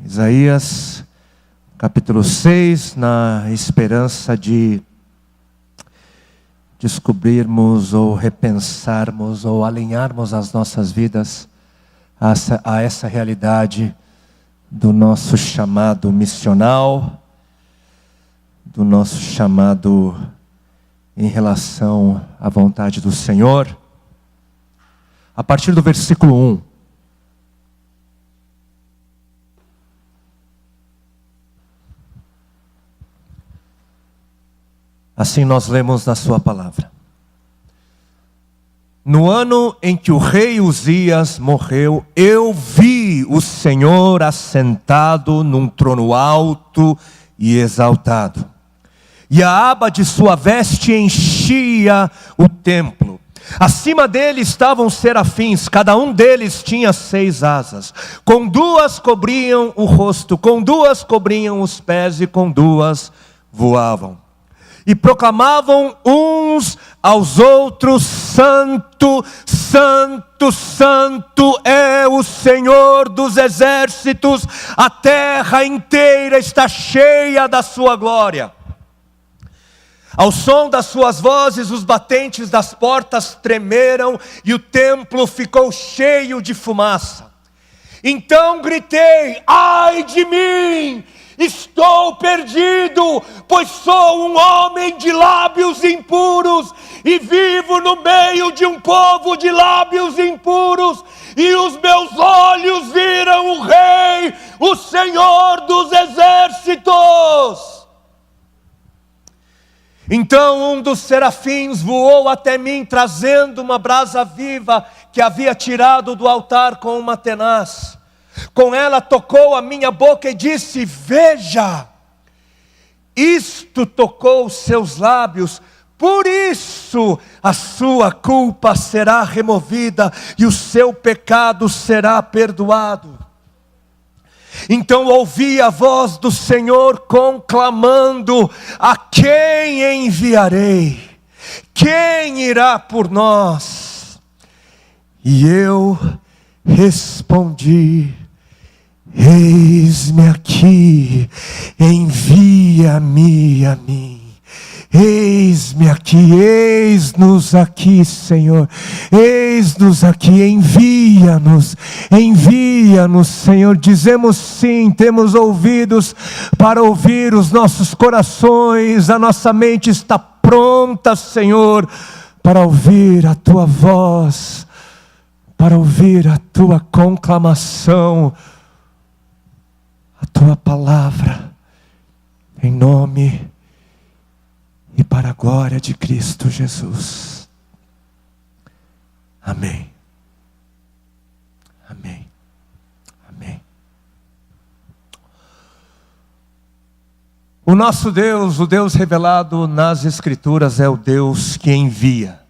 Isaías, capítulo 6, na esperança de descobrirmos ou repensarmos ou alinharmos as nossas vidas a essa realidade do nosso chamado missional, do nosso chamado em relação à vontade do Senhor. A partir do versículo 1. Assim nós lemos na sua palavra. No ano em que o rei Uzias morreu, eu vi o Senhor assentado num trono alto e exaltado. E a aba de sua veste enchia o templo. Acima dele estavam serafins, cada um deles tinha 6 asas. Com 2 cobriam o rosto, com 2 cobriam os pés e com 2 voavam. E proclamavam uns aos outros: Santo, Santo, Santo é o Senhor dos exércitos, a terra inteira está cheia da sua glória. Ao som das suas vozes, os batentes das portas tremeram e o templo ficou cheio de fumaça. Então gritei: ai de mim! Estou perdido, pois sou um homem de lábios impuros e vivo no meio de um povo de lábios impuros. E os meus olhos viram o Rei, o Senhor dos exércitos. Então um dos serafins voou até mim, trazendo uma brasa viva que havia tirado do altar com uma tenaz. Com ela tocou a minha boca e disse: veja, isto tocou os seus lábios, por isso a sua culpa será removida e o seu pecado será perdoado. Então ouvi a voz do Senhor conclamando: a quem enviarei? Quem irá por nós? E eu respondi: eis-me aqui, envia-me a mim. Eis-me aqui, eis-nos aqui, Senhor. Eis-nos aqui, envia-nos, Senhor. Dizemos sim, temos ouvidos para ouvir, os nossos corações, a nossa mente está pronta, Senhor, para ouvir a Tua voz, para ouvir a Tua conclamação, a Tua palavra, em nome e para a glória de Cristo Jesus. Amém. Amém. Amém. O nosso Deus, o Deus revelado nas Escrituras, é o Deus que envia.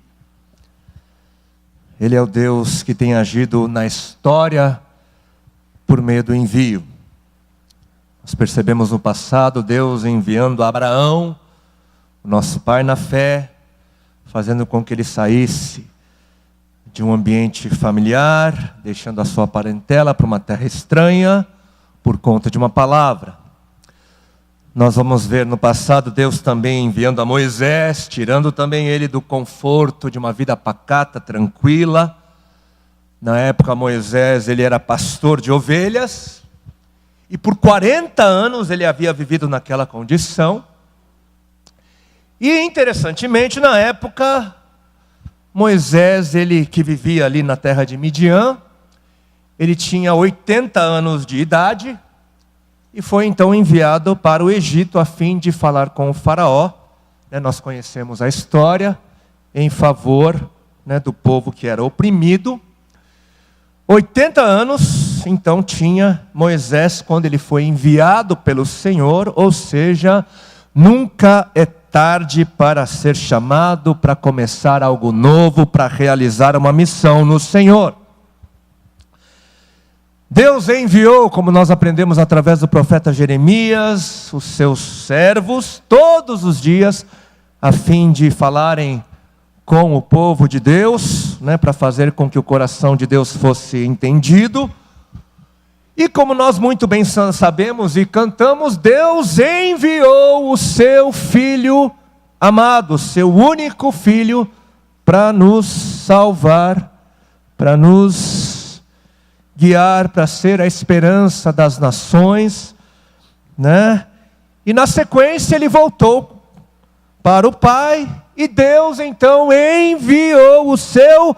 Ele é o Deus que tem agido na história por meio do envio. Nós percebemos no passado Deus enviando Abraão, o nosso pai na fé, fazendo com que ele saísse de um ambiente familiar, deixando a sua parentela para uma terra estranha, por conta de uma palavra. Nós vamos ver no passado Deus também enviando a Moisés, tirando também ele do conforto de uma vida pacata, tranquila. Na época Moisés, ele era pastor de ovelhas, e por 40 anos ele havia vivido naquela condição. E interessantemente, na época, Moisés, ele que vivia ali na terra de Midian, ele tinha 80 anos de idade, e foi então enviado para o Egito a fim de falar com o faraó. Nós conhecemos a história, em favor do povo que era oprimido. 80 anos, então, tinha Moisés quando ele foi enviado pelo Senhor, ou seja, nunca é tarde para ser chamado, para começar algo novo, para realizar uma missão no Senhor. Deus enviou, como nós aprendemos através do profeta Jeremias, os seus servos, todos os dias, a fim de falarem com o povo de Deus, para fazer com que o coração de Deus fosse entendido. E como nós muito bem sabemos e cantamos, Deus enviou o seu Filho amado, seu único Filho, para nos salvar, para nos guiar, para ser a esperança das nações, E na sequência ele voltou para o Pai, e Deus então enviou o seu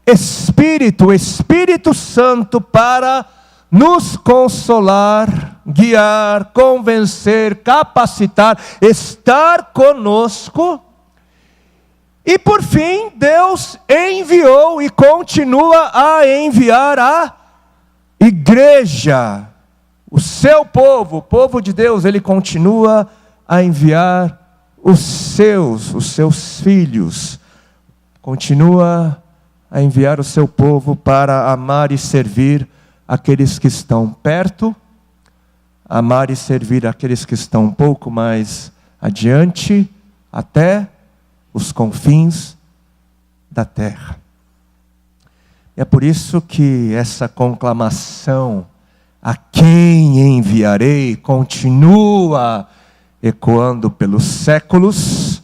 Espírito, o Espírito Santo, para nos consolar, guiar, convencer, capacitar, estar conosco. E por fim, Deus enviou e continua a enviar a igreja, o seu povo, o povo de Deus. Ele continua a enviar os seus filhos, continua a enviar o seu povo para amar e servir aqueles que estão perto, amar e servir aqueles que estão um pouco mais adiante, até os confins da terra. É por isso que essa conclamação, a quem enviarei, continua ecoando pelos séculos,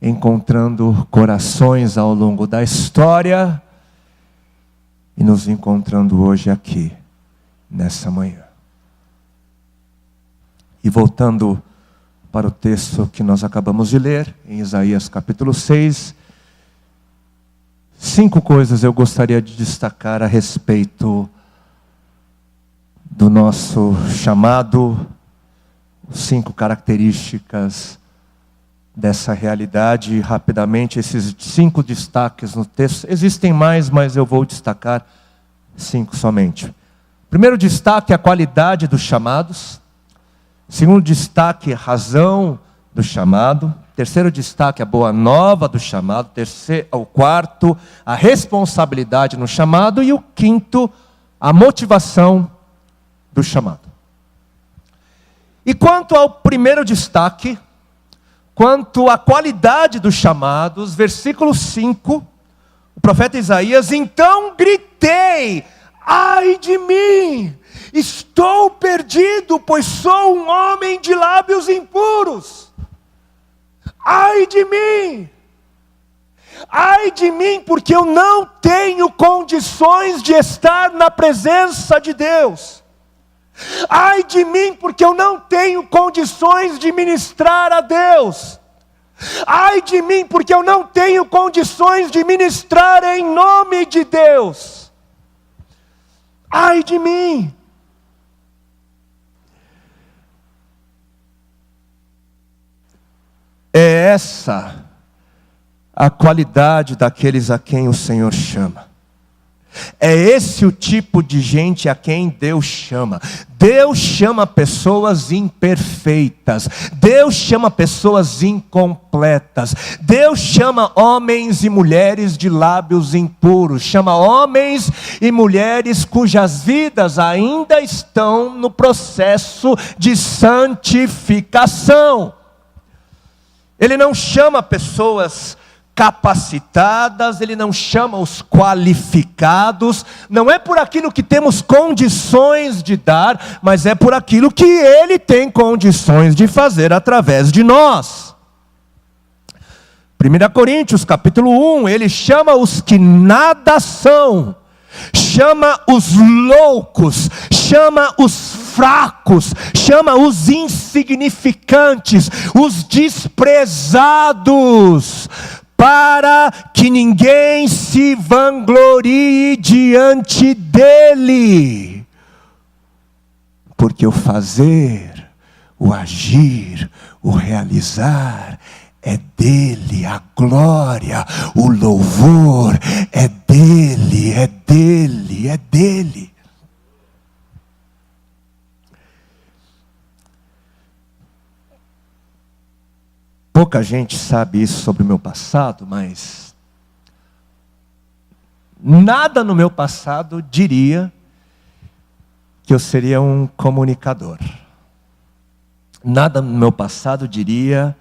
encontrando corações ao longo da história, e nos encontrando hoje aqui, nessa manhã. E voltando para o texto que nós acabamos de ler, em Isaías capítulo 6, 5 coisas eu gostaria de destacar a respeito do nosso chamado, 5 características dessa realidade. Rapidamente, esses 5 destaques no texto. Existem mais, mas eu vou destacar 5 somente. Primeiro destaque, a qualidade dos chamados. Segundo destaque, a razão do chamado. Terceiro destaque, a boa nova do chamado. O quarto, a responsabilidade no chamado. E o quinto, a motivação do chamado. E quanto ao primeiro destaque, quanto à qualidade dos chamados, versículo 5, o profeta Isaías: então gritei, ai de mim, estou perdido, pois sou um homem de lábios impuros. Ai de mim! Ai de mim, porque eu não tenho condições de estar na presença de Deus. Ai de mim, porque eu não tenho condições de ministrar a Deus. Ai de mim, porque eu não tenho condições de ministrar em nome de Deus. Ai de mim. É essa a qualidade daqueles a quem o Senhor chama. É esse o tipo de gente a quem Deus chama. Deus chama pessoas imperfeitas. Deus chama pessoas incompletas. Deus chama homens e mulheres de lábios impuros. Chama homens e mulheres cujas vidas ainda estão no processo de santificação. Ele não chama pessoas capacitadas, Ele não chama os qualificados, não é por aquilo que temos condições de dar, mas é por aquilo que Ele tem condições de fazer através de nós. 1 Coríntios capítulo 1, Ele chama os que nada são, chama os loucos, chama os fracos, chama os insignificantes, os desprezados, para que ninguém se vanglorie diante dele. Porque o fazer, o agir, o realizar é dele, a glória, o louvor é dele, é dele, é dele. Pouca gente sabe isso sobre o meu passado, mas nada no meu passado diria que eu seria um comunicador. Nada no meu passado diria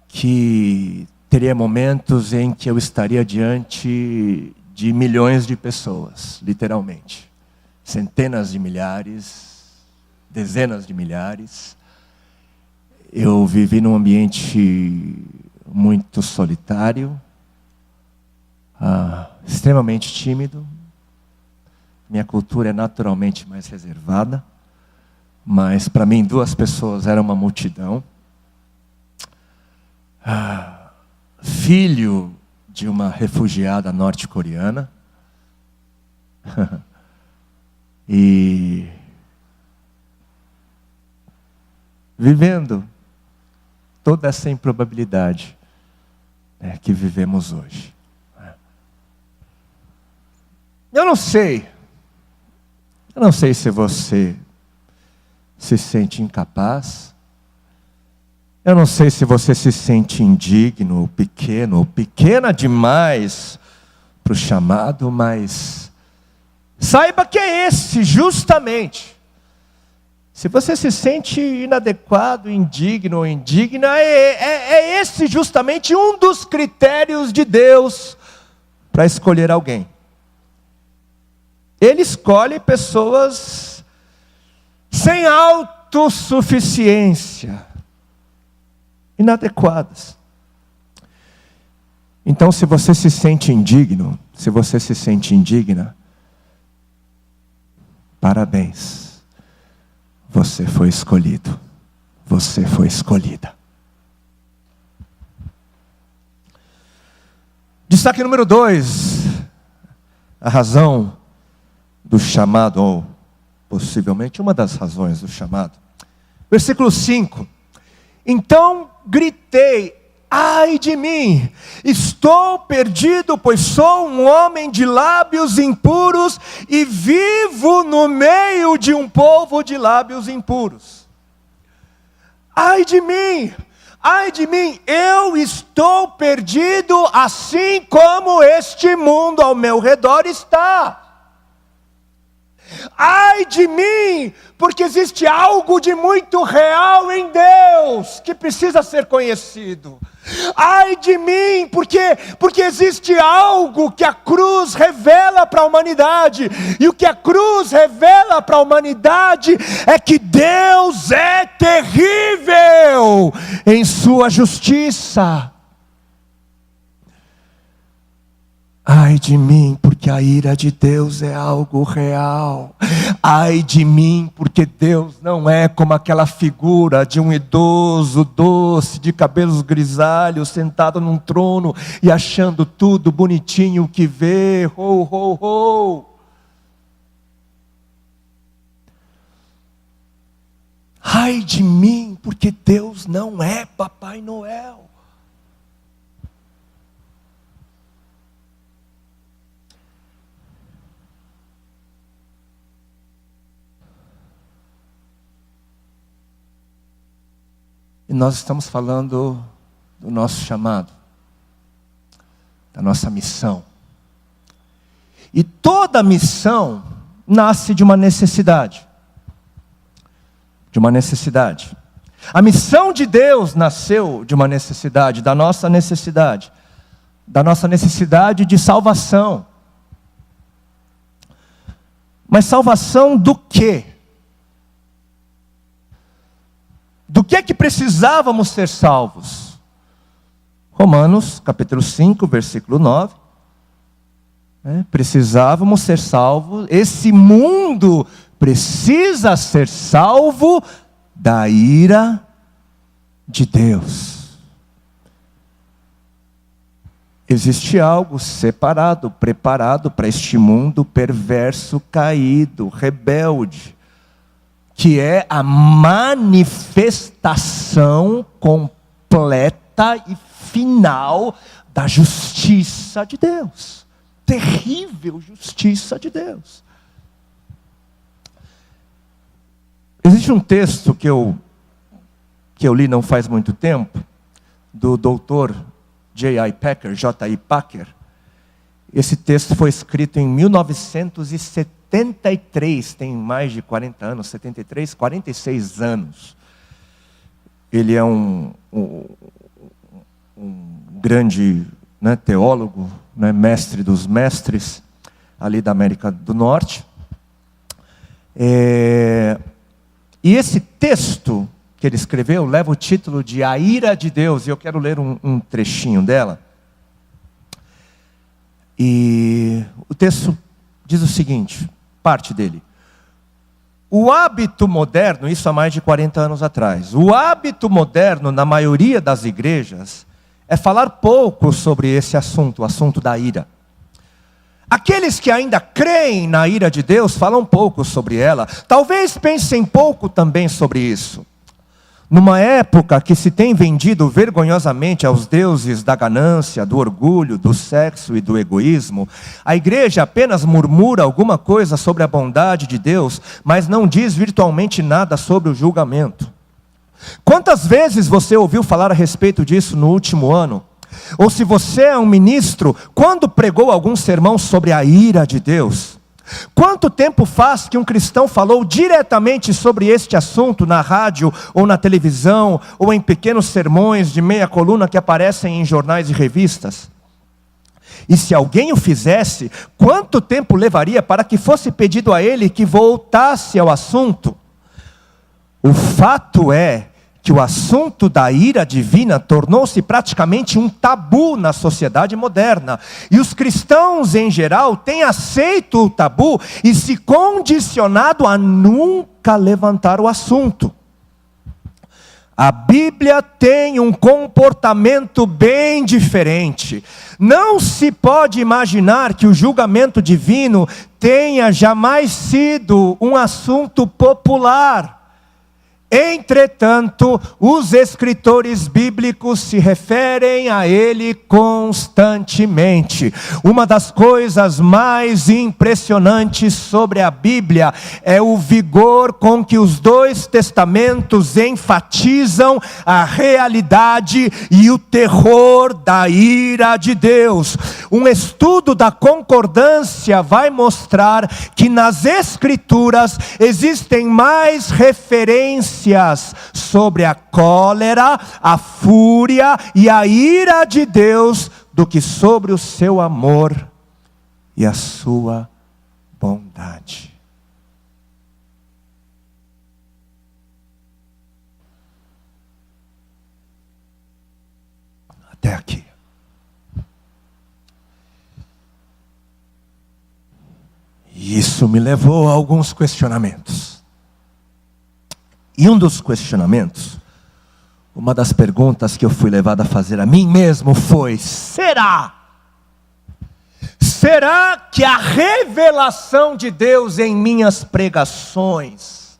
que teria momentos em que eu estaria diante de milhões de pessoas, literalmente. Centenas de milhares, dezenas de milhares. Eu vivi num ambiente muito solitário, extremamente tímido. Minha cultura é naturalmente mais reservada, mas para mim 2 pessoas era uma multidão. Filho de uma refugiada norte-coreana. E vivendo toda essa improbabilidade, que vivemos hoje. Eu não sei se você se sente incapaz. Eu não sei se você se sente indigno, ou pequena demais para o chamado, mas saiba que é esse justamente. Se você se sente inadequado, indigno ou indigna, é esse justamente um dos critérios de Deus para escolher alguém. Ele escolhe pessoas sem autossuficiência, inadequadas. Então, se você se sente indigno, se você se sente indigna, parabéns. Você foi escolhido. Você foi escolhida. Destaque número 2. A razão do chamado, ou possivelmente uma das razões do chamado. Versículo 5. Então gritei: ai de mim, estou perdido, pois sou um homem de lábios impuros e vivo no meio de um povo de lábios impuros. Ai de mim, eu estou perdido assim como este mundo ao meu redor está. Ai de mim, porque existe algo de muito real em Deus que precisa ser conhecido. Ai de mim, porque existe algo que a cruz revela para a humanidade. E o que a cruz revela para a humanidade é que Deus é terrível em sua justiça. Ai de mim, porque a ira de Deus é algo real. Ai de mim, porque Deus não é como aquela figura de um idoso doce, de cabelos grisalhos, sentado num trono e achando tudo bonitinho o que vê. Ho, ho, ho. Ai de mim, porque Deus não é Papai Noel. E nós estamos falando do nosso chamado, da nossa missão. E toda missão nasce de uma necessidade. De uma necessidade. A missão de Deus nasceu de uma necessidade, da nossa necessidade. Da nossa necessidade de salvação. Mas salvação do quê? Do que é que precisávamos ser salvos? Romanos, capítulo 5, versículo 9. Precisávamos ser salvos. Esse mundo precisa ser salvo da ira de Deus. Existe algo separado, preparado para este mundo perverso, caído, rebelde, que é a manifestação completa e final da justiça de Deus. Terrível justiça de Deus. Existe um texto que eu li não faz muito tempo, do doutor J.I. Packer. Esse texto foi escrito em 1973, tem mais de 40 anos, 73, 46 anos. Ele é um um grande, né, teólogo, né, mestre dos mestres, ali da América do Norte. E esse texto que ele escreveu leva o título de A Ira de Deus, e eu quero ler um trechinho dela. E o texto diz o seguinte, parte dele: o hábito moderno, isso há mais de 40 anos atrás, o hábito moderno na maioria das igrejas é falar pouco sobre esse assunto, o assunto da ira. Aqueles que ainda creem na ira de Deus falam pouco sobre ela, talvez pensem pouco também sobre isso. Numa época que se tem vendido vergonhosamente aos deuses da ganância, do orgulho, do sexo e do egoísmo, a igreja apenas murmura alguma coisa sobre a bondade de Deus, mas não diz virtualmente nada sobre o julgamento. Quantas vezes você ouviu falar a respeito disso no último ano? Ou se você é um ministro, quando pregou algum sermão sobre a ira de Deus? Quanto tempo faz que um cristão falou diretamente sobre este assunto na rádio, ou na televisão, ou em pequenos sermões de meia coluna que aparecem em jornais e revistas? E se alguém o fizesse, quanto tempo levaria para que fosse pedido a ele que voltasse ao assunto? O fato é que o assunto da ira divina tornou-se praticamente um tabu na sociedade moderna. E os cristãos em geral têm aceito o tabu e se condicionado a nunca levantar o assunto. A Bíblia tem um comportamento bem diferente. Não se pode imaginar que o julgamento divino tenha jamais sido um assunto popular. Entretanto, os escritores bíblicos se referem a ele constantemente. Uma das coisas mais impressionantes sobre a Bíblia é o vigor com que os dois testamentos enfatizam a realidade e o terror da ira de Deus. Um estudo da concordância vai mostrar que nas Escrituras existem mais referências sobre a cólera, a fúria e a ira de Deus do que sobre o seu amor e a sua bondade. Até aqui. E isso me levou a alguns questionamentos. E um dos questionamentos, uma das perguntas que eu fui levado a fazer a mim mesmo foi: será que a revelação de Deus em minhas pregações,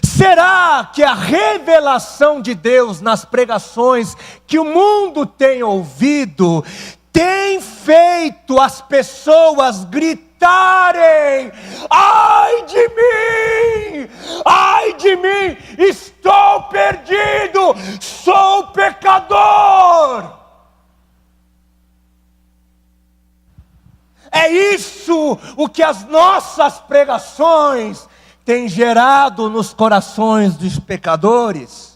será que a revelação de Deus nas pregações que o mundo tem ouvido, tem feito as pessoas gritarem: ai de mim, ai de mim, estou perdido, sou pecador? É isso o que as nossas pregações têm gerado nos corações dos pecadores?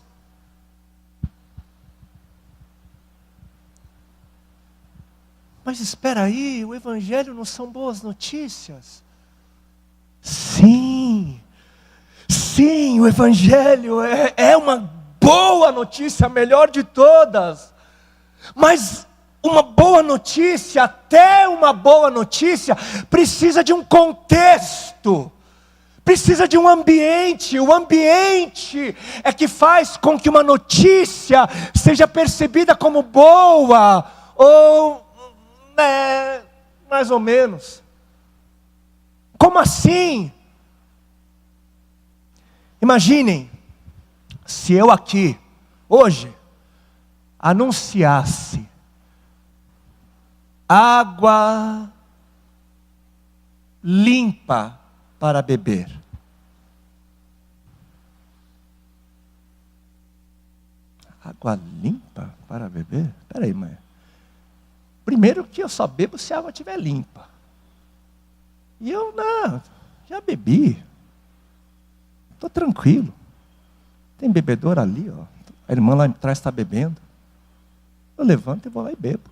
Mas espera aí, o Evangelho não são boas notícias? Sim, o Evangelho é uma boa notícia, a melhor de todas. Mas uma boa notícia, até uma boa notícia, precisa de um contexto, precisa de um ambiente. O ambiente é que faz com que uma notícia seja percebida como boa, ou mais ou menos. Como assim? Imaginem, se eu aqui, hoje, anunciasse água limpa para beber. Água limpa para beber? Espera aí, mãe. Primeiro que eu só bebo se a água estiver limpa. E eu, não, já bebi. Estou tranquilo. Tem bebedor ali, ó. A irmã lá atrás está bebendo. Eu levanto e vou lá e bebo.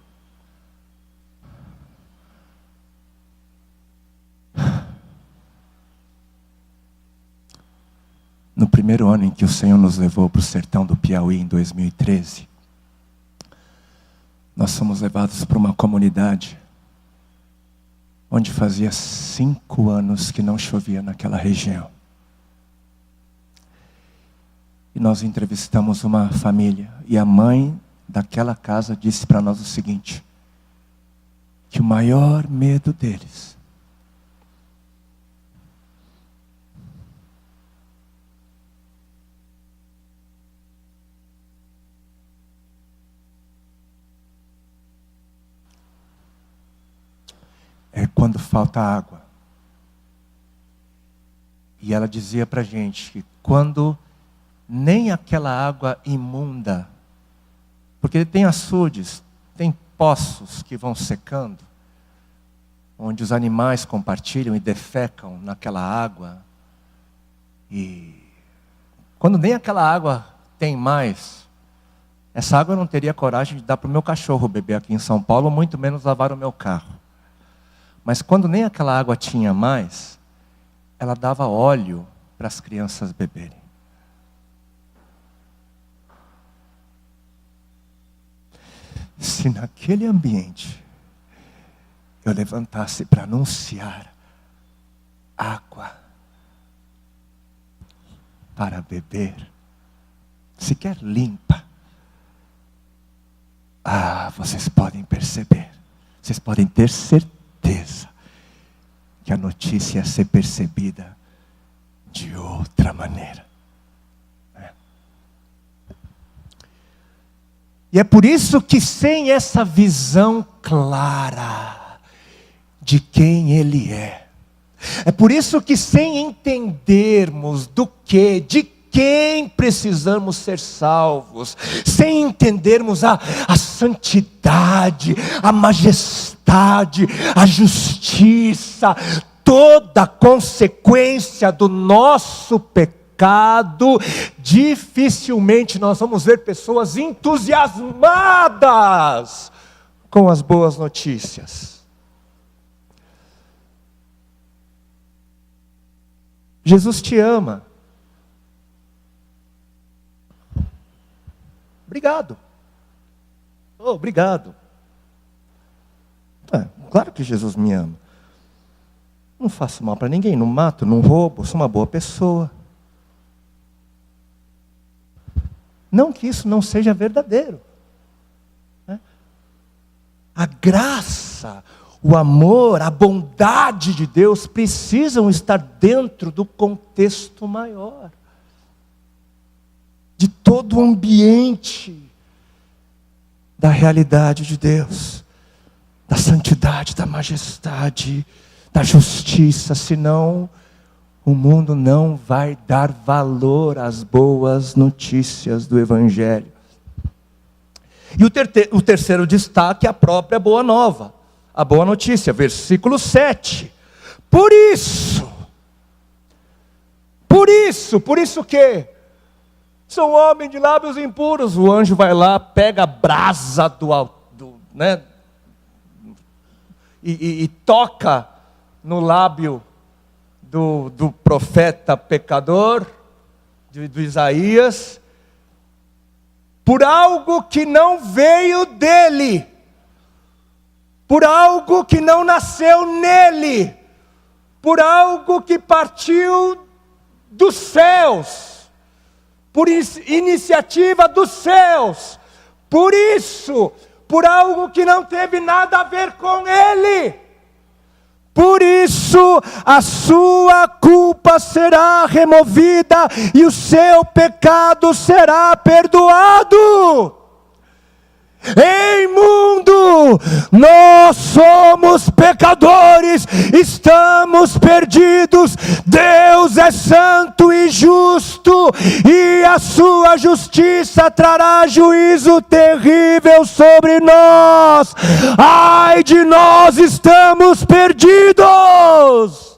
No primeiro ano em que o Senhor nos levou para o sertão do Piauí, em 2013, nós fomos levados para uma comunidade onde fazia 5 anos que não chovia naquela região. E nós entrevistamos uma família, e a mãe daquela casa disse para nós o seguinte, que o maior medo deles é quando falta água. E ela dizia para a gente que quando nem aquela água imunda, porque tem açudes, tem poços que vão secando, onde os animais compartilham e defecam naquela água. E quando nem aquela água tem mais, essa água eu não teria coragem de dar para o meu cachorro beber aqui em São Paulo, muito menos lavar o meu carro. Mas quando nem aquela água tinha mais, ela dava óleo para as crianças beberem. Se naquele ambiente eu levantasse para anunciar água para beber, sequer limpa, vocês podem perceber, vocês podem ter certeza que a notícia ia ser percebida de outra maneira. E é por isso que sem essa visão clara de quem Ele é por isso que sem entendermos de quem precisamos ser salvos, sem entendermos a santidade, a majestade, a justiça, toda a consequência do nosso pecado, dificilmente nós vamos ver pessoas entusiasmadas com as boas notícias. Jesus te ama. Obrigado. Obrigado. Claro que Jesus me ama. Não faço mal para ninguém, não mato, não roubo, sou uma boa pessoa. Não que isso não seja verdadeiro. A graça, o amor, a bondade de Deus precisam estar dentro do contexto maior. De todo o ambiente da realidade de Deus, da santidade, da majestade, da justiça, senão o mundo não vai dar valor às boas notícias do Evangelho. E o terceiro destaque é a própria boa nova, a boa notícia, versículo 7. Por isso o quê? São homens de lábios impuros. O anjo vai lá, pega a brasa e toca no lábio do profeta pecador, do Isaías, por algo que não veio dele, por algo que não nasceu nele, por algo que partiu dos céus, por iniciativa dos céus, por algo que não teve nada a ver com ele. Por isso a sua culpa será removida e o seu pecado será perdoado. Ei, mundo, nós somos pecadores, estamos perdidos. Deus é santo e justo, e a sua justiça trará juízo terrível sobre nós. Ai de nós, estamos perdidos.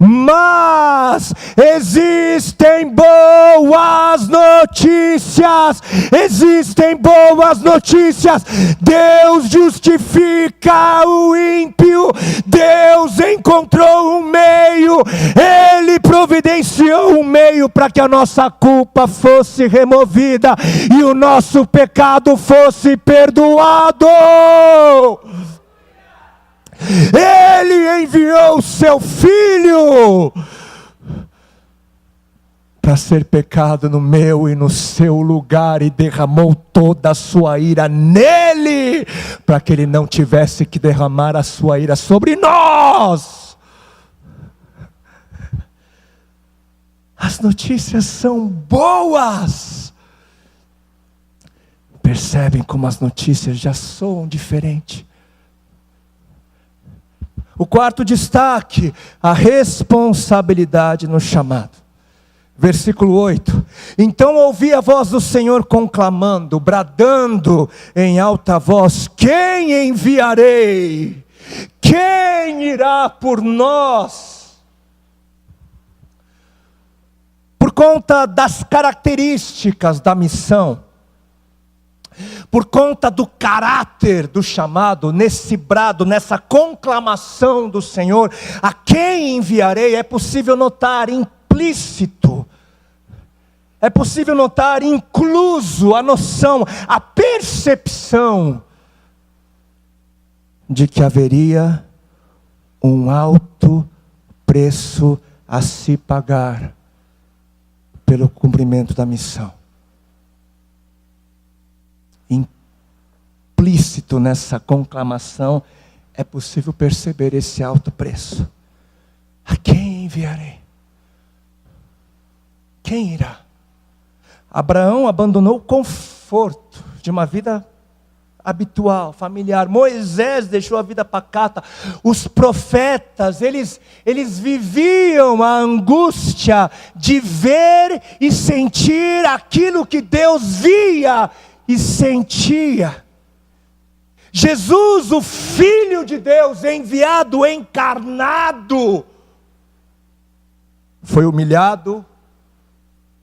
Mas existem boas notícias. Existem boas notícias. Deus justifica o ímpio. Deus encontrou um meio. Ele providenciou um meio para que a nossa culpa fosse removida e o nosso pecado fosse perdoado. Ele enviou o seu Filho para ser pecado no meu e no seu lugar, e derramou toda a sua ira nele, para que ele não tivesse que derramar a sua ira sobre nós. As notícias são boas. Percebem como as notícias já soam diferente? O quarto destaque, a responsabilidade no chamado. Versículo 8. Então ouvi a voz do Senhor conclamando, bradando em alta voz: quem enviarei? Quem irá por nós? Por conta das características da missão, por conta do caráter do chamado, nesse brado, nessa conclamação do Senhor, a quem enviarei, é possível notar implícito, é possível notar incluso a noção, a percepção de que haveria um alto preço a se pagar pelo cumprimento da missão. Implícito nessa conclamação, é possível perceber esse alto preço. A quem enviarei? Quem irá? Abraão abandonou o conforto de uma vida habitual, familiar. Moisés deixou a vida pacata. Os profetas, eles viviam a angústia de ver e sentir aquilo que Deus via e sentia. Jesus, o Filho de Deus, enviado, encarnado, foi humilhado,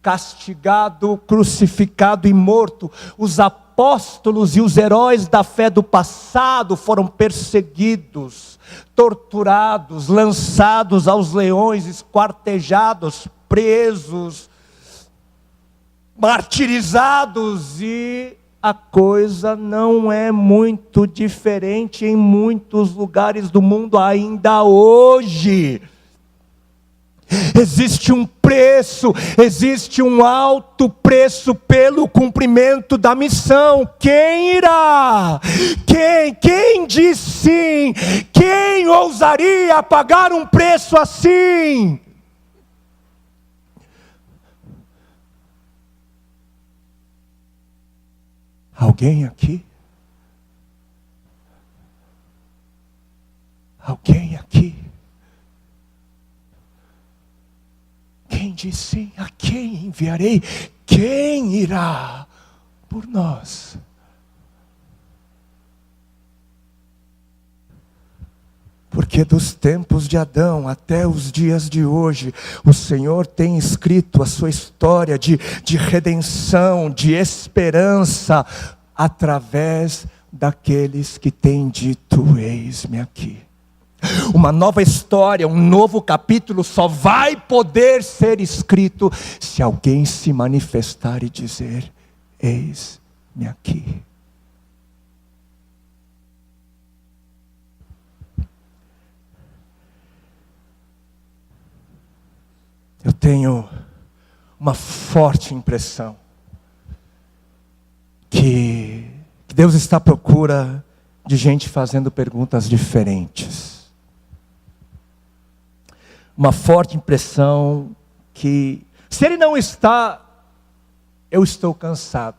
castigado, crucificado e morto. Os apóstolos e os heróis da fé do passado foram perseguidos, torturados, lançados aos leões, esquartejados, presos, martirizados, e a coisa não é muito diferente em muitos lugares do mundo ainda hoje. Existe um preço, existe um alto preço pelo cumprimento da missão. Quem irá? Quem diz sim? Quem ousaria pagar um preço assim? Alguém aqui? Alguém aqui? Quem diz sim? A quem enviarei? Quem irá por nós? Porque dos tempos de Adão até os dias de hoje, o Senhor tem escrito a sua história de redenção, de esperança, através daqueles que têm dito: eis-me aqui. Uma nova história, um novo capítulo só vai poder ser escrito se alguém se manifestar e dizer: eis-me aqui. Eu tenho uma forte impressão que Deus está à procura de gente fazendo perguntas diferentes. Uma forte impressão que, se Ele não está, eu estou cansado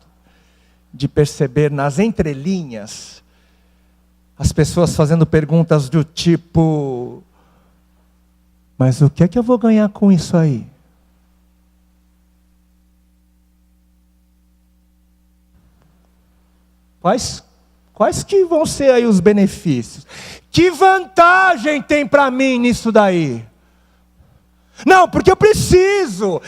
de perceber nas entrelinhas as pessoas fazendo perguntas do tipo: mas o que é que eu vou ganhar com isso aí? Quais que vão ser aí os benefícios? Que vantagem tem para mim nisso daí? Não, porque eu preciso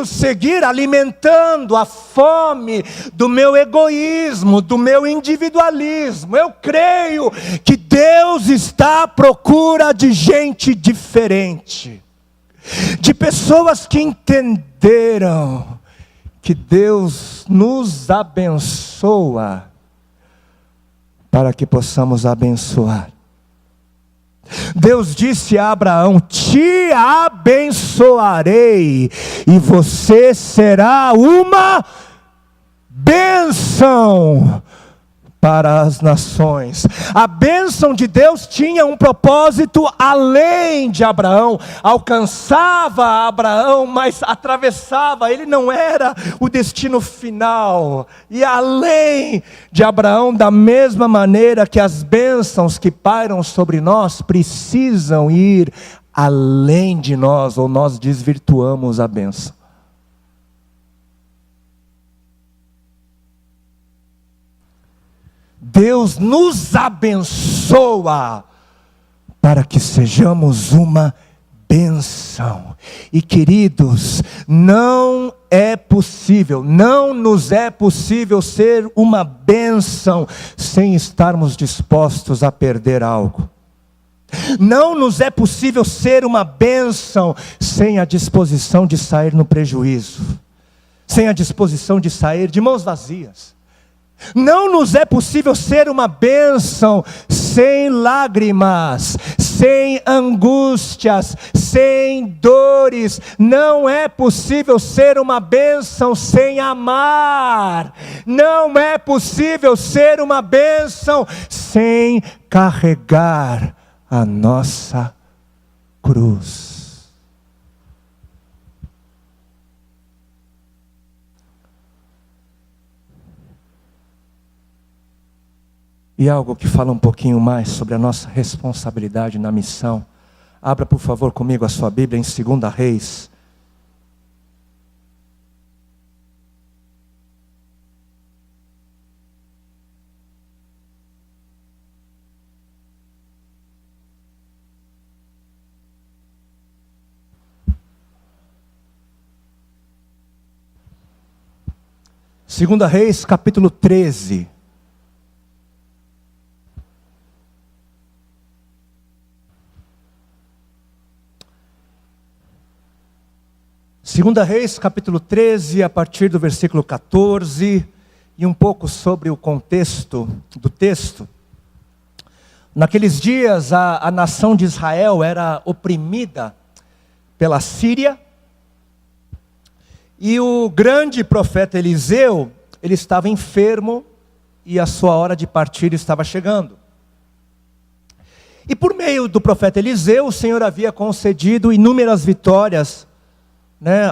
seguir alimentando a fome do meu egoísmo, do meu individualismo. Eu creio que Deus está à procura de gente diferente, de pessoas que entenderam que Deus nos abençoa para que possamos abençoar. Deus disse a Abraão: te abençoarei e você será uma bênção para as nações. A bênção de Deus tinha um propósito além de Abraão, alcançava Abraão, mas atravessava, ele não era o destino final, e além de Abraão, da mesma maneira que as bênçãos que pairam sobre nós precisam ir além de nós, ou nós desvirtuamos a bênção. Deus nos abençoa para que sejamos uma bênção. E queridos, não nos é possível ser uma bênção sem estarmos dispostos a perder algo. Não nos é possível ser uma bênção sem a disposição de sair no prejuízo, sem a disposição de sair de mãos vazias. Não nos é possível ser uma bênção sem lágrimas, sem angústias, sem dores. Não é possível ser uma bênção sem amar. Não é possível ser uma bênção sem carregar a nossa cruz. E algo que fala um pouquinho mais sobre a nossa responsabilidade na missão. Abra por favor comigo a sua Bíblia em 2 Reis. Segunda Reis, capítulo 13. Segunda Reis, capítulo 13, a partir do versículo 14, e um pouco sobre o contexto do texto. Naqueles dias, a nação de Israel era oprimida pela Síria, e o grande profeta Eliseu, ele estava enfermo, e a sua hora de partir estava chegando. E por meio do profeta Eliseu, o Senhor havia concedido inúmeras vitórias,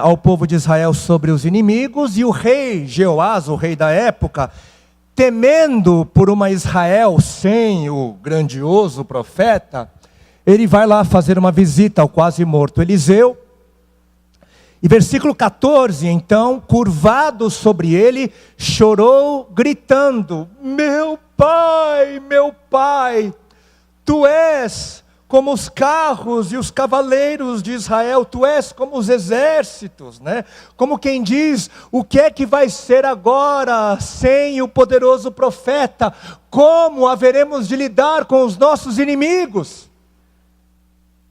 ao povo de Israel sobre os inimigos, e o rei Jeoás, o rei da época, temendo por uma Israel sem o grandioso profeta, ele vai lá fazer uma visita ao quase morto Eliseu, e versículo 14, então, curvado sobre ele, chorou gritando: meu pai, tu és como os carros e os cavaleiros de Israel, tu és como os exércitos, Como quem diz: o que é que vai ser agora sem o poderoso profeta? Como haveremos de lidar com os nossos inimigos?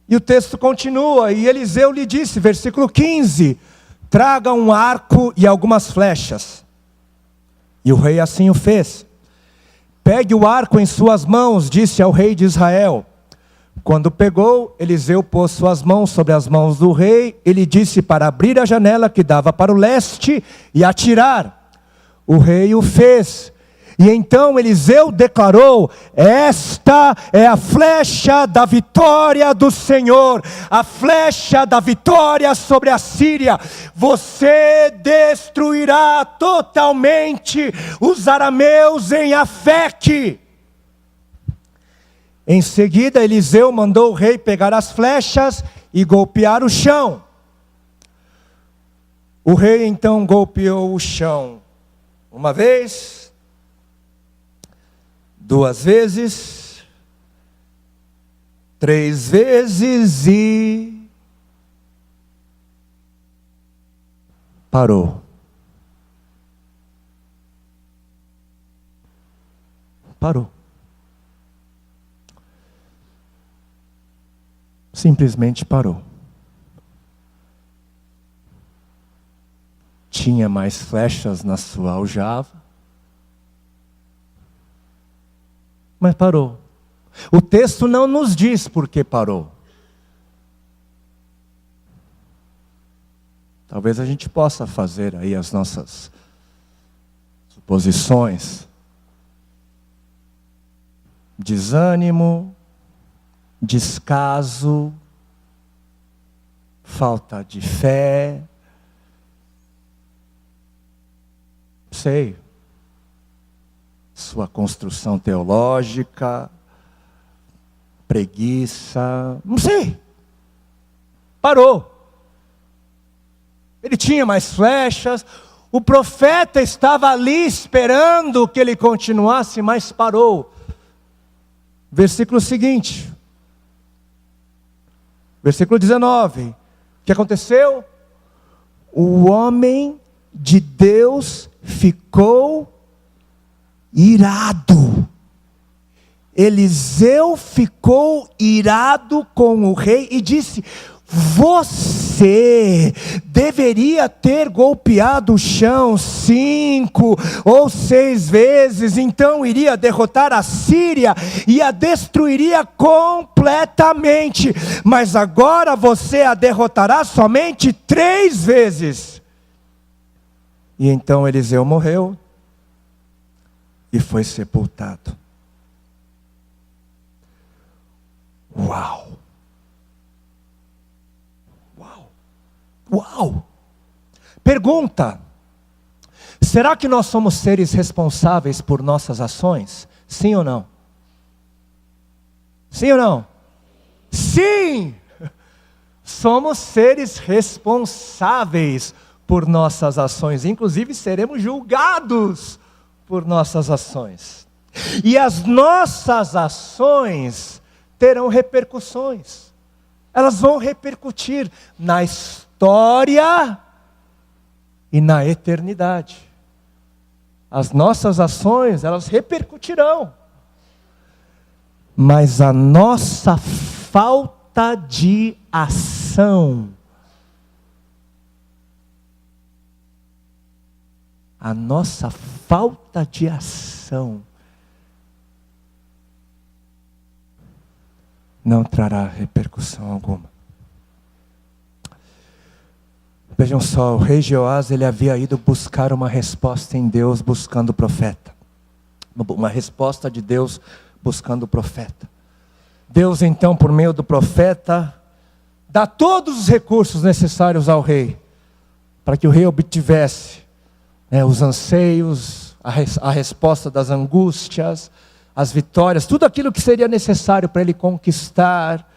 E o texto continua, e Eliseu lhe disse, versículo 15: traga um arco e algumas flechas. E o rei assim o fez. Pegue o arco em suas mãos, disse ao rei de Israel. Quando pegou, Eliseu pôs suas mãos sobre as mãos do rei. Ele disse para abrir a janela que dava para o leste e atirar. O rei o fez. E então Eliseu declarou: esta é a flecha da vitória do Senhor, a flecha da vitória sobre a Síria. Você destruirá totalmente os arameus em Afeque. Em seguida, Eliseu mandou o rei pegar as flechas e golpear o chão. O rei então golpeou o chão uma vez, 2 vezes, 3 vezes e parou. Parou. Simplesmente parou. Tinha mais flechas na sua aljava, mas parou. O texto não nos diz por que parou. Talvez a gente possa fazer aí as nossas suposições. Desânimo, descaso, falta de fé. Sei. Sua construção teológica, preguiça, não sei. Parou. Ele tinha mais flechas. O profeta estava ali esperando que ele continuasse, mas parou. Versículo seguinte. Versículo 19. O que aconteceu? O homem de Deus ficou irado. Eliseu ficou irado com o rei e disse: você deveria ter golpeado o chão 5 ou 6 vezes, então iria derrotar a Síria e a destruiria completamente. Mas agora você a derrotará somente 3 vezes. E então Eliseu morreu e foi sepultado. Uau! Uau! Pergunta: será que nós somos seres responsáveis por nossas ações? Sim ou não? Sim ou não? Sim! Somos seres responsáveis por nossas ações. Inclusive seremos julgados por nossas ações. E as nossas ações terão repercussões. Elas vão repercutir na história e na eternidade. As nossas ações, elas repercutirão. Mas a nossa falta de ação, não trará repercussão alguma. Vejam só, o rei Jeoás, ele havia ido buscar uma resposta em Deus, buscando o profeta. Uma resposta de Deus, buscando o profeta. Deus então, por meio do profeta, dá todos os recursos necessários ao rei, para que o rei obtivesse os anseios, a resposta das angústias, as vitórias, tudo aquilo que seria necessário para ele conquistar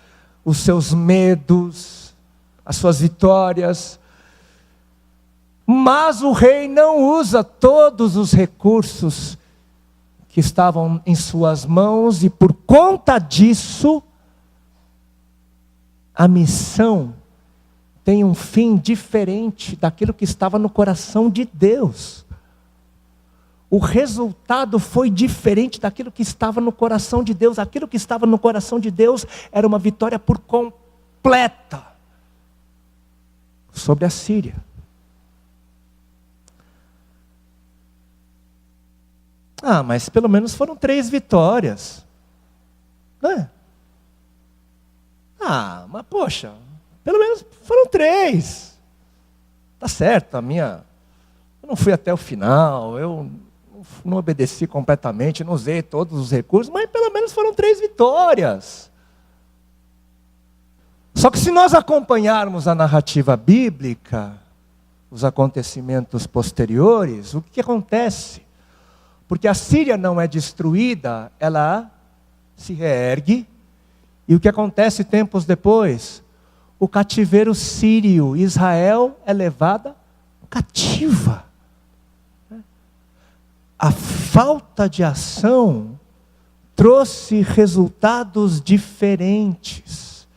os seus medos, as suas vitórias. Mas o rei não usa todos os recursos que estavam em suas mãos, e por conta disso, a missão tem um fim diferente daquilo que estava no coração de Deus. O resultado foi diferente daquilo que estava no coração de Deus. Aquilo que estava no coração de Deus era uma vitória por completa sobre a Síria. Mas pelo menos foram 3 vitórias. Né? Mas poxa, pelo menos foram 3. Tá certo, eu não fui até o final, eu não obedeci completamente, não usei todos os recursos, mas pelo menos foram 3 vitórias. Só que se nós acompanharmos a narrativa bíblica, os acontecimentos posteriores, o que acontece? Porque a Síria não é destruída, ela se reergue. E o que acontece tempos depois? O cativeiro sírio, Israel é levada cativa. A falta de ação trouxe resultados diferentes.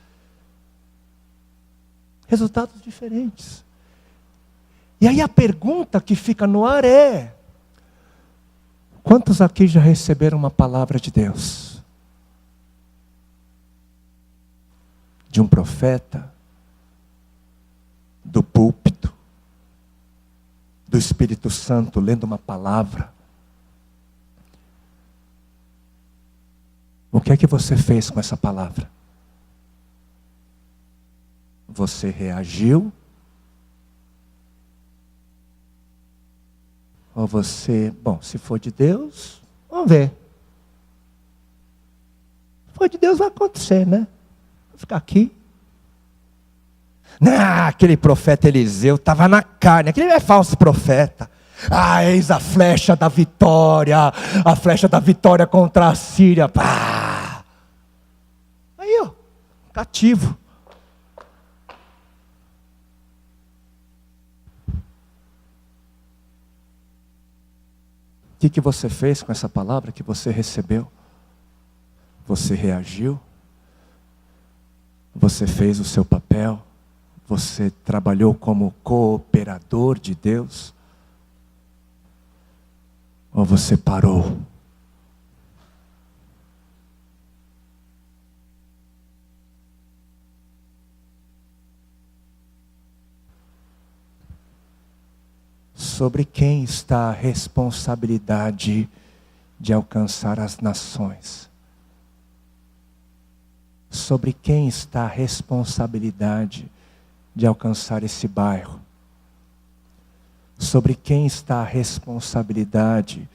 E aí a pergunta que fica no ar é: quantos aqui já receberam uma palavra de Deus? De um profeta? Do púlpito? Do Espírito Santo lendo uma palavra? O que é que você fez com essa palavra? Você reagiu? Ou você, se for de Deus, vamos ver. Se for de Deus vai acontecer, né? Vou ficar aqui. Aquele profeta Eliseu estava na carne, aquele é falso profeta. Eis a flecha da vitória contra a Síria. Aí, cativo. O que você fez com essa palavra que você recebeu? Você reagiu? Você fez o seu papel? Você trabalhou como cooperador de Deus? Ou você parou? Sobre quem está a responsabilidade de alcançar as nações? Sobre quem está a responsabilidade de alcançar esse bairro? Sobre quem está a responsabilidade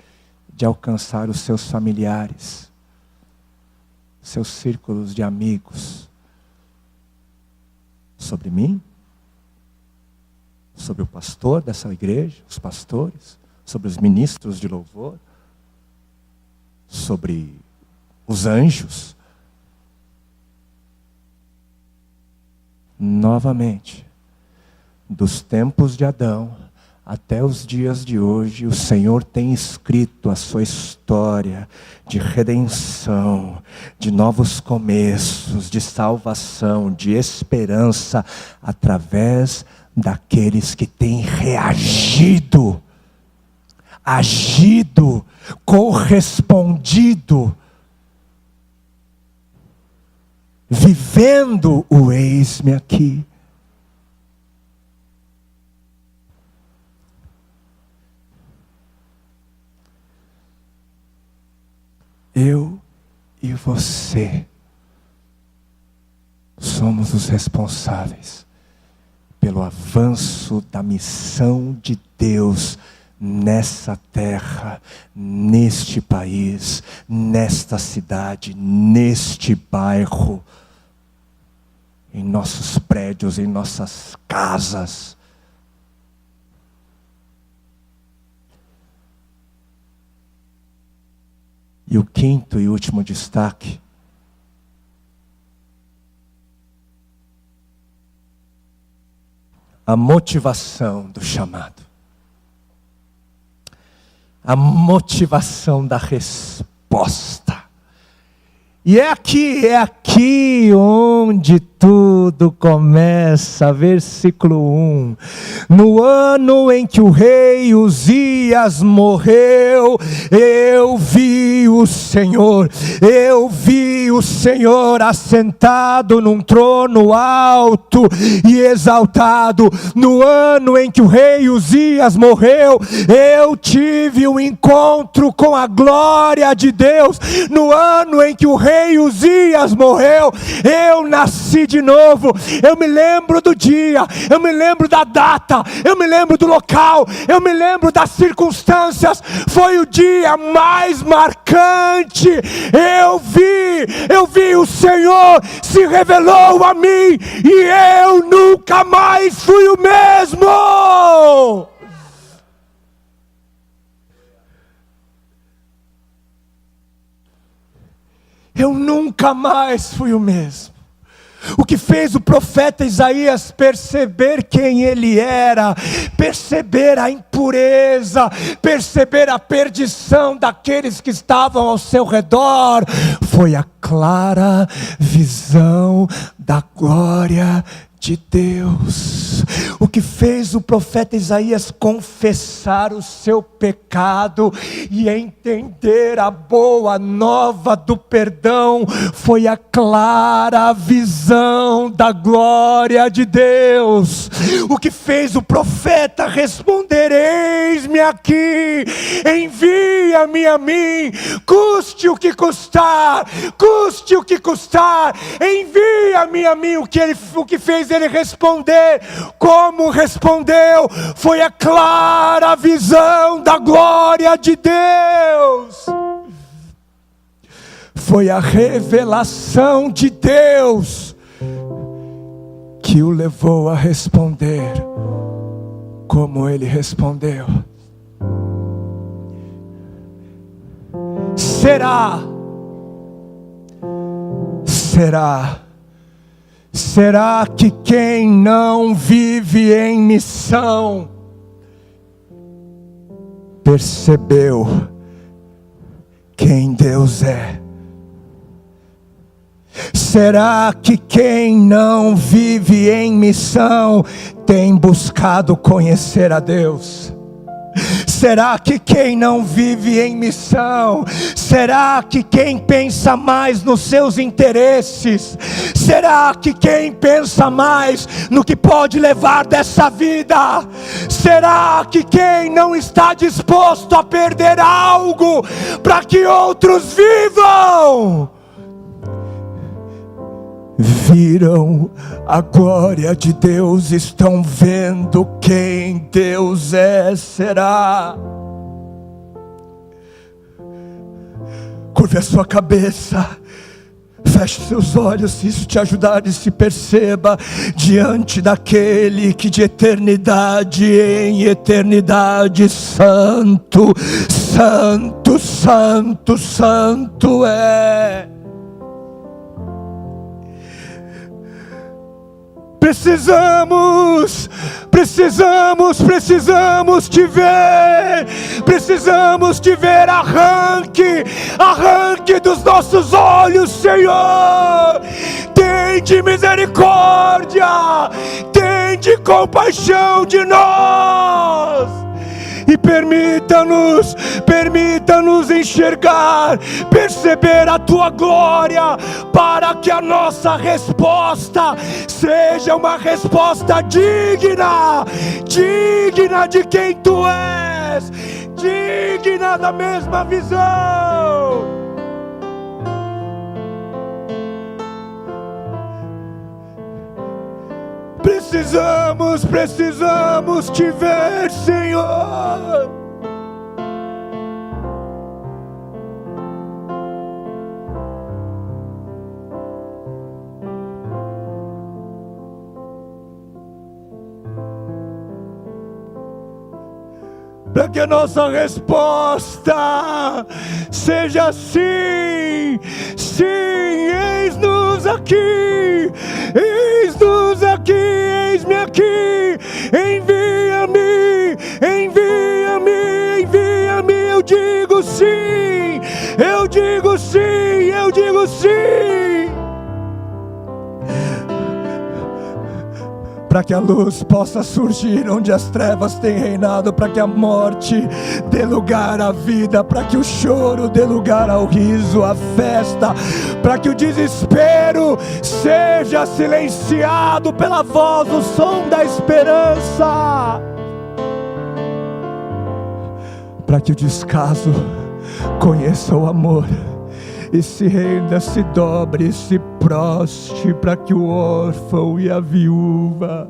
de alcançar os seus familiares, seus círculos de amigos? Sobre mim? Sobre o pastor dessa igreja, os pastores, sobre os ministros de louvor, sobre os anjos? Novamente, dos tempos de Adão até os dias de hoje, o Senhor tem escrito a sua história de redenção, de novos começos, de salvação, de esperança, através daqueles que têm reagido, agido, correspondido, vivendo o eis-me aqui. Eu e você somos os responsáveis pelo avanço da missão de Deus nessa terra, neste país, nesta cidade, neste bairro, em nossos prédios, em nossas casas. E o quinto e último destaque: a motivação do chamado. A motivação da resposta. E é aqui onde tudo começa, versículo 1. No ano em que o rei Uzias morreu, eu vi o Senhor assentado num trono alto e exaltado. No ano em que o rei Uzias morreu, eu tive um encontro com a glória de Deus. No ano em que o rei Uzias morreu, eu nasci de novo. Eu me lembro do dia, eu me lembro da data, eu me lembro do local, eu me lembro das circunstâncias. Foi o dia mais marcante. Eu vi o Senhor se revelou a mim e eu nunca mais fui o mesmo. Eu nunca mais fui o mesmo. O que fez o profeta Isaías perceber quem ele era, perceber a impureza, perceber a perdição daqueles que estavam ao seu redor, foi a clara visão da glória de Deus, o que fez o profeta Isaías confessar o seu pecado e entender a boa nova do perdão, foi a clara visão da glória de Deus. O que fez o profeta responder: eis-me aqui, envia-me a mim, custe o que custar, envia-me a mim. O que fez ele responder como respondeu foi a clara visão da glória de Deus, foi a revelação de Deus que o levou a responder como ele respondeu. Será que quem não vive em missão percebeu quem Deus é? Será que quem não vive em missão tem buscado conhecer a Deus? Será que quem não vive em missão, será que quem pensa mais nos seus interesses, será que quem pensa mais no que pode levar dessa vida, será que quem não está disposto a perder algo para que outros vivam, viram a glória de Deus, estão vendo quem Deus é? Será? Curve a sua cabeça, feche seus olhos, se isso te ajudar, e se perceba diante daquele que de eternidade em eternidade santo, santo, santo, santo é. Precisamos te ver, precisamos te ver. Arranque dos nossos olhos, Senhor. Tende misericórdia, tende compaixão de nós. E permita-nos enxergar, perceber a Tua glória, para que a nossa resposta seja uma resposta digna de quem Tu és, digna da mesma visão. Precisamos te ver, Senhor. Para que a nossa resposta seja sim, sim, eis-nos aqui, eis-me aqui, envia-me, eu digo sim, eu digo sim. Para que a luz possa surgir onde as trevas têm reinado, para que a morte dê lugar à vida, para que o choro dê lugar ao riso, à festa, para que o desespero seja silenciado pela voz, o som da esperança, para que o descaso conheça o amor e se renda, se dobre, se proste, para que o órfão e a viúva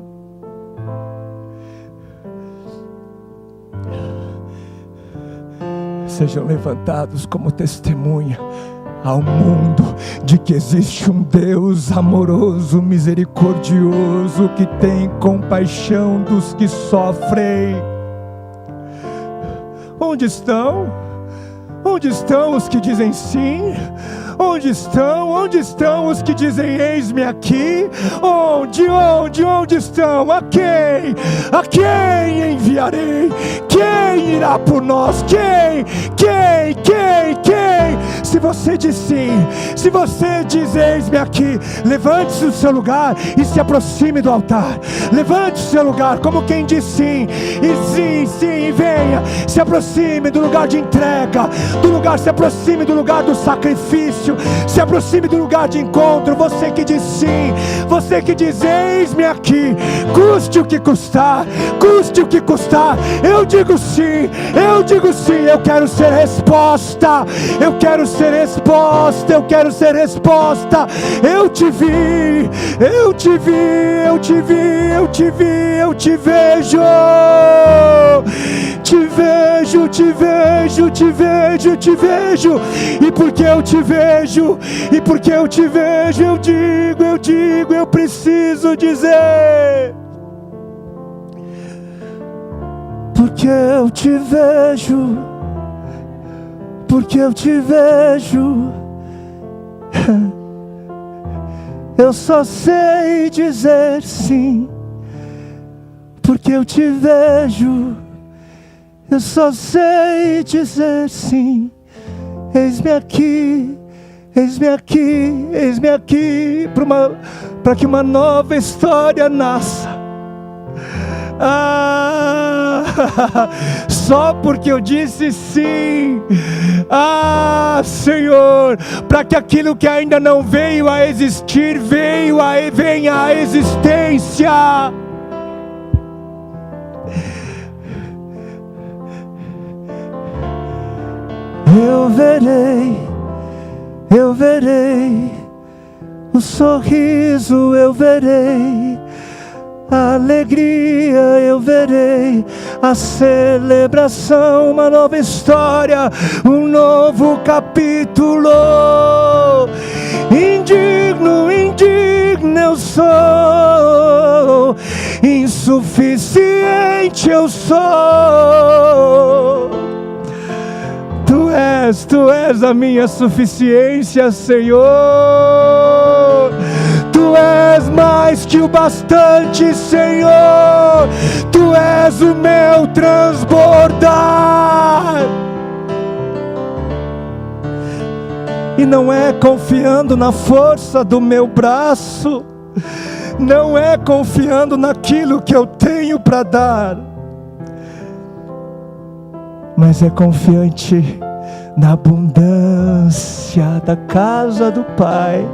sejam levantados como testemunha ao mundo de que existe um Deus amoroso, misericordioso, que tem compaixão dos que sofrem. Onde estão? Onde estão os que dizem sim? Onde estão? Onde estão os que dizem: eis-me aqui? Onde estão? A quem? A quem enviarei? Quem irá por nós? Quem? Se você diz sim, se você diz: eis-me aqui, levante-se do seu lugar e se aproxime do altar. Levante o seu lugar como quem diz sim, e venha, se aproxime do lugar de entrega, se aproxime do lugar do sacrifício, se aproxime do lugar de encontro. Você que diz sim, você que diz: eis-me aqui, custe o que custar, eu digo sim, eu quero ser resposta, eu quero ser resposta. Eu te vi, eu te vejo, e porque eu te vejo, eu preciso dizer: porque eu te vejo, eu só sei dizer sim. Porque eu te vejo, eu só sei dizer sim. Eis-me aqui, para que uma nova história nasça. Só porque eu disse sim. Senhor, para que aquilo que ainda não veio a existir venha à existência. Eu verei o sorriso, eu verei a alegria, eu verei a celebração, uma nova história, um novo capítulo. Indigno eu sou, insuficiente eu sou. Tu és a minha suficiência, Senhor. Tu és mais que o bastante, Senhor. Tu és o meu transbordar. E não é confiando na força do meu braço, não é confiando naquilo que eu tenho para dar, mas é confiante na abundância da casa do Pai.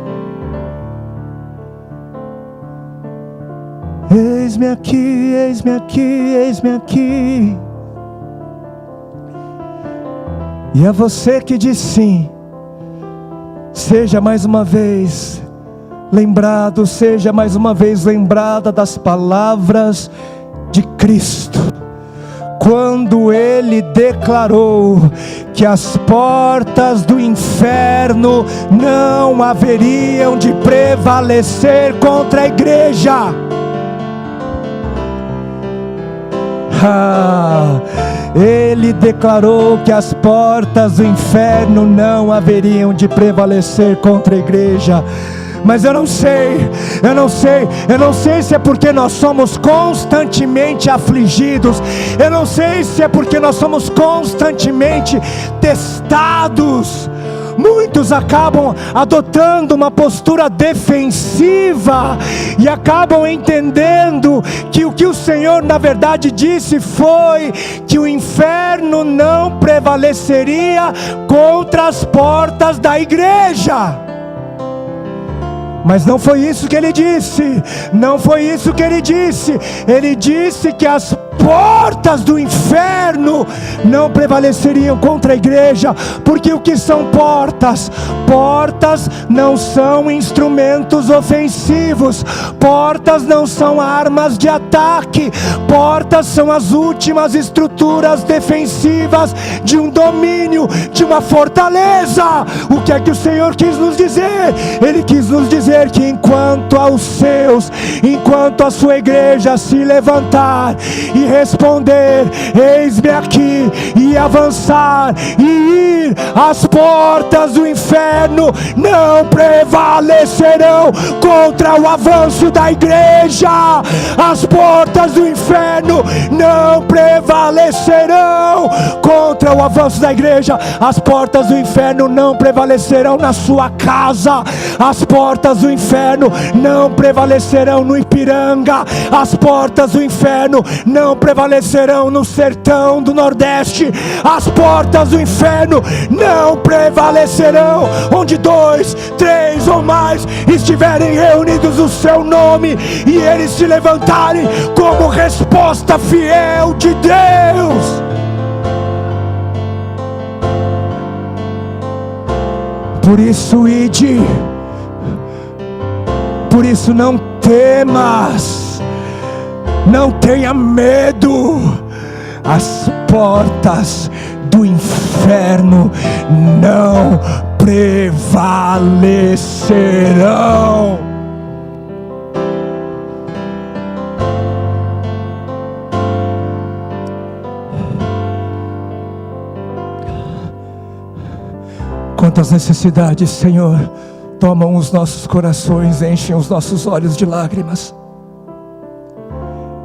Eis-me aqui, eis-me aqui, eis-me aqui. E a você que diz sim, seja mais uma vez lembrado, seja mais uma vez lembrada das palavras de Cristo, quando Ele declarou que as portas do inferno não haveriam de prevalecer contra a igreja. Ele declarou que as portas do inferno não haveriam de prevalecer contra a igreja. Mas eu não sei se é porque nós somos constantemente afligidos, eu não sei se é porque nós somos constantemente testados. Muitos acabam adotando uma postura defensiva e acabam entendendo que o que o Senhor na verdade disse foi que o inferno não prevaleceria contra as portas da igreja. Mas não foi isso que Ele disse, não foi isso que Ele disse. Ele disse que as portas do inferno não prevaleceriam contra a igreja. Porque o que são portas? Portas não são instrumentos ofensivos, portas não são armas de ataque. ataque. Portas são as últimas estruturas defensivas de um domínio, de uma fortaleza. O que é que o Senhor quis nos dizer? Ele quis nos dizer que enquanto aos seus, enquanto a sua igreja se levantar e responder: eis-me aqui, e avançar e ir, as portas do inferno não prevalecerão contra o avanço da igreja. As portas do inferno não prevalecerão contra o avanço da igreja. As portas do inferno não prevalecerão na sua casa. As portas do inferno não prevalecerão no Ipiranga. As portas do inferno não prevalecerão no sertão do Nordeste. As portas do inferno não prevalecerão onde 2, 3 ou mais estiverem reunidos no seu nome e eles se levantarem como resposta fiel de Deus. Por isso ide, por isso não temas, não tenha medo. As portas do inferno não prevalecerão. Quantas necessidades, Senhor, tomam os nossos corações, enchem os nossos olhos de lágrimas.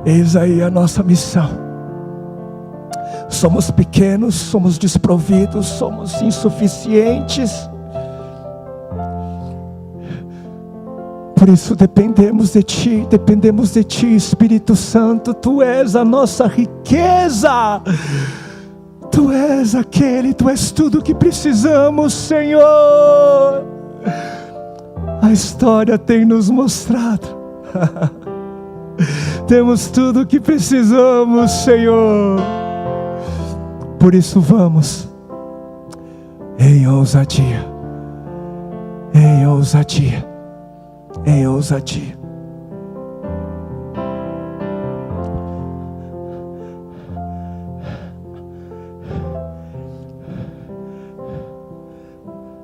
Eis aí a nossa missão. Somos pequenos, somos desprovidos, somos insuficientes. Por isso dependemos de Ti, Espírito Santo. Tu és a nossa riqueza. Tu és aquele, Tu és tudo que precisamos, Senhor. A história tem nos mostrado. Temos tudo o que precisamos, Senhor. Por isso vamos em ousadia, em ousadia, em ousadia.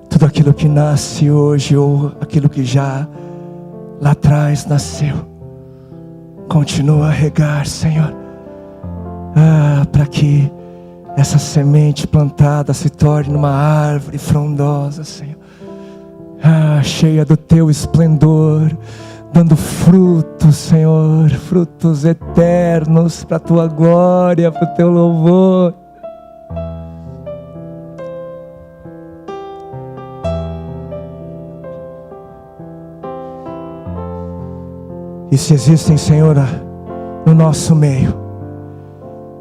Tudo aquilo que nasce hoje ou aquilo que já lá atrás nasceu, continua a regar, Senhor, para que essa semente plantada se torne uma árvore frondosa, Senhor, cheia do Teu esplendor, dando frutos, Senhor, frutos eternos para a Tua glória, para o Teu louvor. E se existem, Senhor, no nosso meio,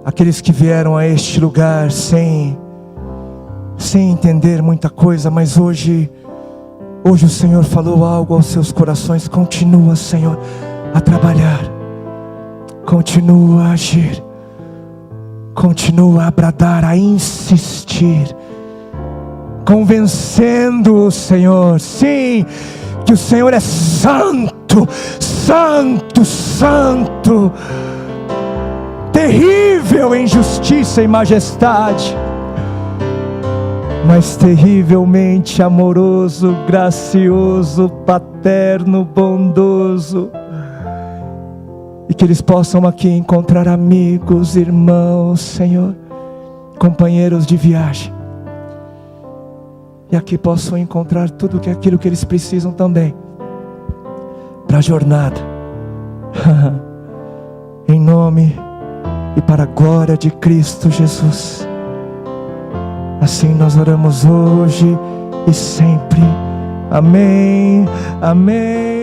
aqueles que vieram a este lugar sem entender muita coisa, mas hoje o Senhor falou algo aos seus corações. Continua, Senhor, a trabalhar, continua a agir, continua a bradar, a insistir, convencendo o Senhor, sim, que o Senhor é santo, santo, santo, terrível em justiça e majestade, mas terrivelmente amoroso, gracioso, paterno, bondoso. E que eles possam aqui encontrar amigos, irmãos, Senhor, companheiros de viagem, e aqui possam encontrar tudo aquilo que eles precisam também para a jornada. Em nome e para a glória de Cristo Jesus. Assim nós oramos hoje e sempre. Amém, amém.